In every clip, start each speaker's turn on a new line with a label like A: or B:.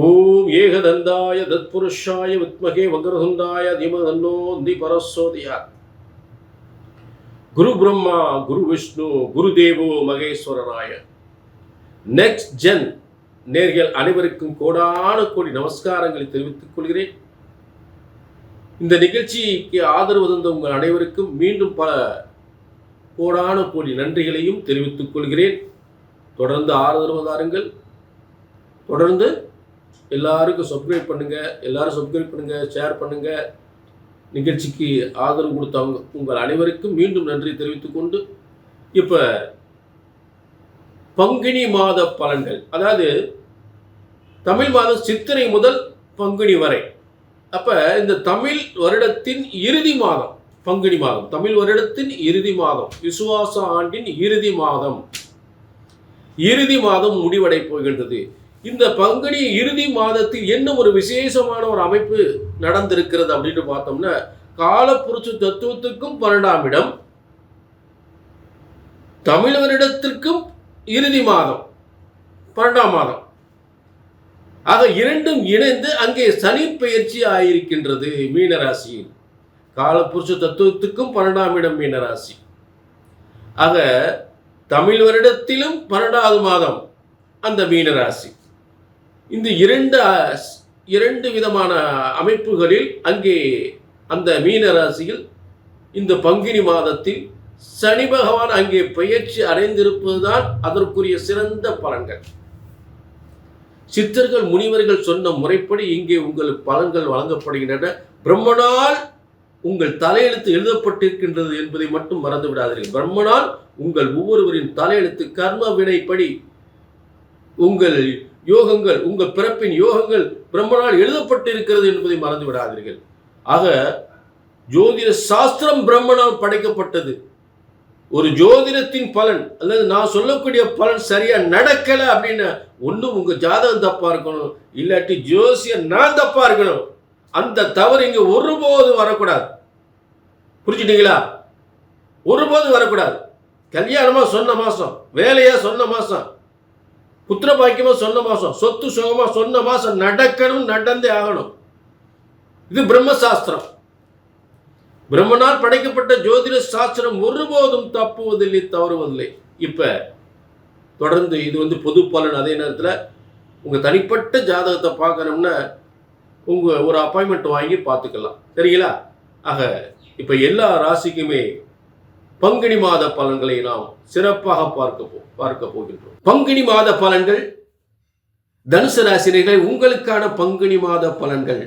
A: ஓம் ஏகதந்தாய தத்புருஷாய வித்மகே வக்ரதுண்டாய தீமதன்னோ திபரசோதியாத். குரு பிரம்மா குரு விஷ்ணு குரு தேவோ மகேஸ்வரராய. நெக்ஸ்ட் ஜென் நேர்கள் அனைவருக்கும் கோடான கோடி நமஸ்காரங்களை தெரிவித்துக் கொள்கிறேன். இந்த நிகழ்ச்சிக்கு ஆதரவு தந்த உங்கள் அனைவருக்கும் மீண்டும் பல கோடான கோடி நன்றிகளையும் தெரிவித்துக் கொள்கிறேன். தொடர்ந்து ஆதரவு தாருங்கள். தொடர்ந்து எல்லாருக்கும் சப்ஸ்கிரைப் பண்ணுங்க, ஷேர் பண்ணுங்க. நிகழ்ச்சிக்கு ஆதரவு கொடுத்தவங்க உங்கள் அனைவருக்கும் மீண்டும் நன்றி தெரிவித்துக் கொண்டு, இப்ப பங்குனி மாத பலன்கள், அதாவது தமிழ் மாதம் சித்திரை முதல் பங்குனி வரை. அப்ப இந்த தமிழ் வருடத்தின் இறுதி மாதம் பங்குனி மாதம், தமிழ் வருடத்தின் இறுதி மாதம், விசுவாச ஆண்டின் இறுதி மாதம் முடிவடை போகின்றது. இந்த பங்குனி இறுதி மாதத்தில் என்ன ஒரு விசேஷமான ஒரு அமைப்பு நடந்திருக்கிறது அப்படின்னு பார்த்தோம்னா, காலப்புருஷ தத்துவத்துக்கும் 12ஆம் இடம், தமிழ் வருடத்திற்கும் இறுதி மாதம் 12ஆம் மாதம் ஆக இரண்டும் இணைந்து அங்கே சனி பெயர்ச்சி ஆயிருக்கின்றது மீனராசியில். காலப்புருஷ தத்துவத்துக்கும் 12ஆம் இடம் மீனராசி. ஆக தமிழ் வருடத்திலும் 12வது மாதம் அந்த மீனராசி. இந்த இரண்டு விதமான அமைப்புகளில் அங்கே அந்த மீனராசியில் இந்த பங்குனி மாதத்தில் சனி பகவான் அங்கே பெயர்ச்சி அடைந்திருப்பதுதான் அதற்குரிய சிறந்த பலன்கள். சித்தர்கள் முனிவர்கள் சொன்ன முறைப்படி இங்கே உங்களுக்கு பலன்கள் வழங்கப்படுகின்றன. பிரம்மனால் உங்கள் தலையெழுத்து எழுதப்பட்டிருக்கின்றது என்பதை மட்டும் மறந்து விடாதீர்கள். பிரம்மனால் உங்கள் ஒவ்வொருவரின் தலையெழுத்து கர்ம வினைப்படி உங்கள் யோகங்கள், உங்கள் பிறப்பின் யோகங்கள் பிரம்மனால் எழுதப்பட்டிருக்கிறது என்பதை மறந்து விடாதீர்கள். ஆக ஜோதிட சாஸ்திரம் பிரம்மனால் படைக்கப்பட்டது. ஒரு ஜோதிடத்தின் பலன் அல்லது நான் சொல்லக்கூடிய பலன் சரியா நடக்கல அப்படின்னு ஒன்றும் உங்க ஜாதகம் தப்பா இருக்கணும், இல்லாட்டி ஜோசியர் நான் தப்பா இருக்கணும். அந்த தவறு இங்க ஒருபோது வரக்கூடாது. புரிஞ்சுட்டீங்களா? ஒருபோது வரக்கூடாது. கல்யாணமா சொன்ன மாசம், வேலையா சொன்ன மாசம், புத்திர பாக்கியமா சொன்ன மாசம், சொத்து சுகமா சொன்ன மாசம் நடக்கணும், நடந்தே ஆகணும். இது பிரம்மசாஸ்திரம். பிரம்மனால் படைக்கப்பட்ட ஜோதிட சாஸ்திரம் ஒருபோதும் தப்புவதில்லை, தவறுவதில்லை. இப்ப தொடர்ந்து இது பொது பலன். அதே நேரத்தில் உங்க தனிப்பட்ட ஜாதகத்தை பார்க்கணும்னா உங்க ஒரு அப்பாயின்மெண்ட் வாங்கி பார்த்துக்கலாம். சரிங்களா? ஆக இப்ப எல்லா ராசிக்குமே பங்குனி மாத பலன்களை நாம் சிறப்பாக பார்க்க போகின்றோம். பங்குனி மாத பலன்கள், தனுசு ராசினர்கள் உங்களுக்கான பங்குனி மாத பலன்கள்.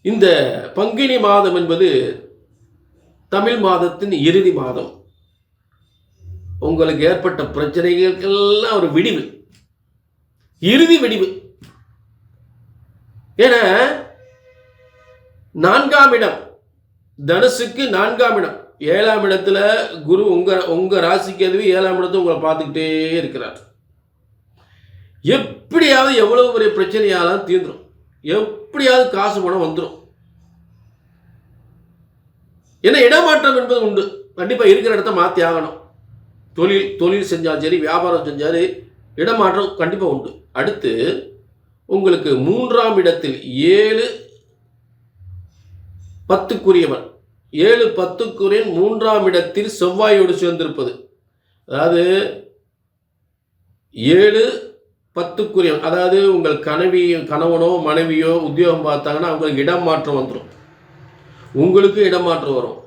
A: இந்த பங்குனி மாதம் என்பது தமிழ் மாதத்தின் இறுதி மாதம். உங்களுக்கு ஏற்பட்ட பிரச்சனைகளுக்கெல்லாம் ஒரு விடிவு, இறுதி விடிவு. ஏன்னா 4ஆம் இடம் தனுசுக்கு 4ஆம் இடம், 7ஆம் இடத்துல குரு உங்க ராசிக்கு எதுவும் 7ஆம் இடத்தை உங்களை பார்த்துக்கிட்டே இருக்கிறார். எப்படியாவது எவ்வளவு பெரிய பிரச்சனையாலும் தீர்ந்துடும், எப்படியாவது காசு பணம் வந்துடும். ஏன்னா இடமாற்றம் என்பது உண்டு. கண்டிப்பா இருக்கிற இடத்த மாற்றி ஆகணும். தொழில் செஞ்சாலும் சரி, வியாபாரம் செஞ்சாலும் இடமாற்றம் கண்டிப்பா உண்டு. அடுத்து உங்களுக்கு 3ஆம் இடத்தில் 7-10க்குரியவன், 7-10க்குரியன் 3ஆம் இடத்தில் செவ்வாயோடு சேர்ந்திருப்பது. அதாவது 7-10க்குரியவன், அதாவது உங்கள் கணவனோ மனைவியோ உத்தியோகம் பார்த்தாங்கன்னா அவங்களுக்கு இடம் மாற்றம் வந்துடும், உங்களுக்கு இடமாற்றம் வரும்.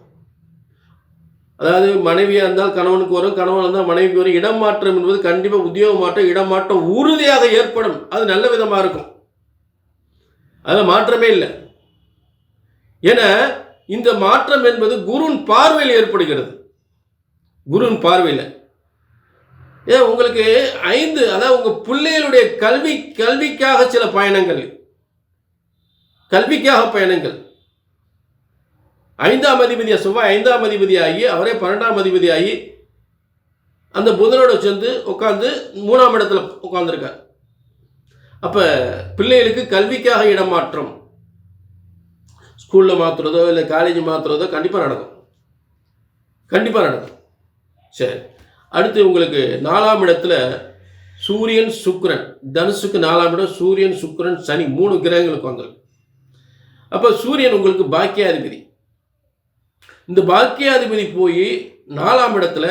A: அதாவது மனைவியாக இருந்தால் கணவனுக்கு வரும், கணவன் இருந்தால் மனைவிக்கு வரும். இடம் மாற்றம் என்பது கண்டிப்பாக உத்தியோக மாற்றம், இடமாற்றம் உறுதியாக ஏற்படும். அது நல்ல விதமாக இருக்கும், அதில் மாற்றமே இல்லை. ஏன்னா இந்த மாற்றம் என்பது குருவின் பார்வையில் ஏற்படுகிறது. குருவின் பார்வையில் ஏன் உங்களுக்கு 5, அதாவது உங்க பிள்ளைகளுடைய கல்விக்காக சில பயணங்கள், கல்விக்காக பயணங்கள். 5ஆம் அதிபதியா செவ்வாய் 5ஆம் அதிபதியாகி அவரே 12ஆம் அதிபதியாகி அந்த புதனோட சேர்ந்து உட்கார்ந்து 3ஆம் இடத்துல உட்கார்ந்துருக்கார். அப்ப பிள்ளைகளுக்கு கல்விக்காக இடமாற்றம், ஸ்கூல்ல மாத்துறதோ இல்லை காலேஜ் மாத்துறதோ கண்டிப்பா நடக்கும். சரி, அடுத்து உங்களுக்கு 4ஆம் இடத்துல சூரியன் சுக்கிரன், தனுசுக்கு 4ஆம் இடம் சூரியன் சுக்கிரன் சனி 3 கிரகங்களுக்கு வந்துருக்கு. அப்போ சூரியன் உங்களுக்கு பாக்கியாதிபதி. இந்த பாக்கியாதிபதி போய் 4ஆம் இடத்துல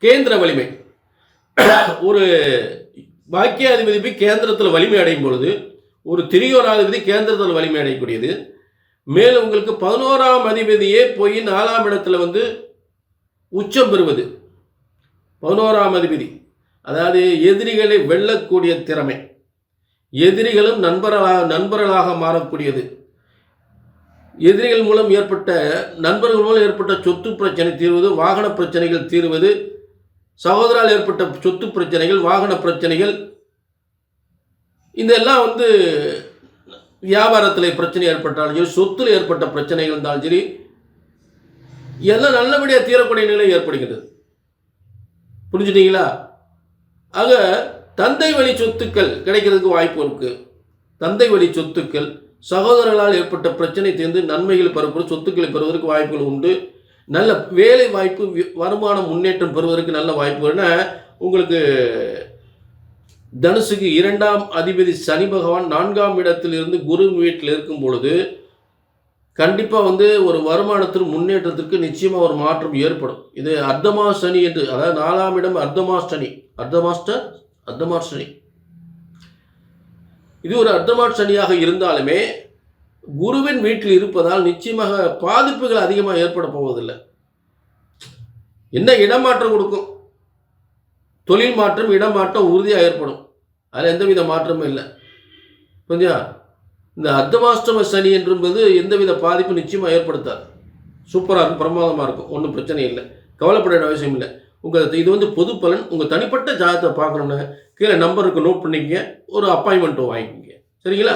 A: கேந்திர வலிமை. ஒரு பாக்கியாதிபதி போய் கேந்திரத்தில் வலிமை அடையும் பொழுது ஒரு திரியோனாதிபதி கேந்திரத்தில் வலிமை அடையக்கூடியது. மேலும் உங்களுக்கு 11ஆம் அதிபதியே போய் 4ஆம் இடத்துல வந்து உச்சம் பெறுவது. 11ஆம் அதிபதி அதாவது எதிரிகளை வெல்லக்கூடிய திறமை, எதிரிகளும் நண்பர்களாக மாறக்கூடியது. எதிரிகள் மூலம் ஏற்பட்ட நண்பர்கள் மூலம் ஏற்பட்ட சொத்து பிரச்சனை தீர்வது, வாகன பிரச்சனைகள் தீர்வது, சகோதரால் ஏற்பட்ட சொத்து பிரச்சனைகள், வாகன பிரச்சனைகள், இதெல்லாம் வந்து வியாபாரத்தில் பிரச்சனை ஏற்பட்டாலும் சரி, சொத்தில் ஏற்பட்ட பிரச்சனைகள் இருந்தாலும் சரி, எல்லாம் நல்லபடியாக தீரக்கூடிய நிலை ஏற்படுகிறது. புரிஞ்சுட்டீங்களா? ஆக தந்தை வழி சொத்துக்கள் கிடைக்கிறதுக்கு வாய்ப்பு இருக்கு. தந்தை வழி சொத்துக்கள், சகோதரர்களால் ஏற்பட்ட பிரச்சனை தீர்ந்து நன்மைகள் பெறப்படும் சொத்துக்களை பெறுவதற்கு வாய்ப்புகள் உண்டு. நல்ல வேலை வாய்ப்பு, வருமான முன்னேற்றம் பெறுவதற்கு நல்ல வாய்ப்புகள்னா உங்களுக்கு தனுசுக்கு 2ஆம் அதிபதி சனி பகவான் 4ஆம் இடத்தில் இருந்து குரு வீட்டில் இருக்கும் பொழுது கண்டிப்பாக வந்து ஒரு வருமானத்தின் முன்னேற்றத்திற்கு நிச்சயமாக ஒரு மாற்றம் ஏற்படும். இது அர்த்தமா சனி என்று, அதாவது 4ஆம் இடம் அர்த்தமா சனி. இது ஒரு அர்த்தமா சனியாக இருந்தாலுமே குருவின் வீட்டில் இருப்பதால் நிச்சயமாக பாதிப்புகள் அதிகமாக ஏற்பட போவதில்லை. என்ன இடமாற்றம் கொடுக்கும், தொழில் மாற்றம், இடமாற்றம் உறுதியாக ஏற்படும். அதில் எந்தவித மாற்றமும் இல்லை. கொஞ்சம் இந்த அர்த்தமாஷ்டம சனி என்பது எந்தவித பாதிப்பும் நிச்சயமாக ஏற்படுத்தாது. சூப்பராக இருக்கும், பிரமாதமாக இருக்கும், ஒன்றும் பிரச்சனை இல்லை, கவலைப்பட வேண்டிய அவசியம் இல்லை. இது வந்து பொது பலன். உங்கள் தனிப்பட்ட ஜாதகத்தை பார்க்கணுன்னு கீழே நம்பருக்கு நோட் பண்ணிக்கங்க, ஒரு அப்பாயின்மெண்ட்டும் வாங்கிக்கோங்க. சரிங்களா?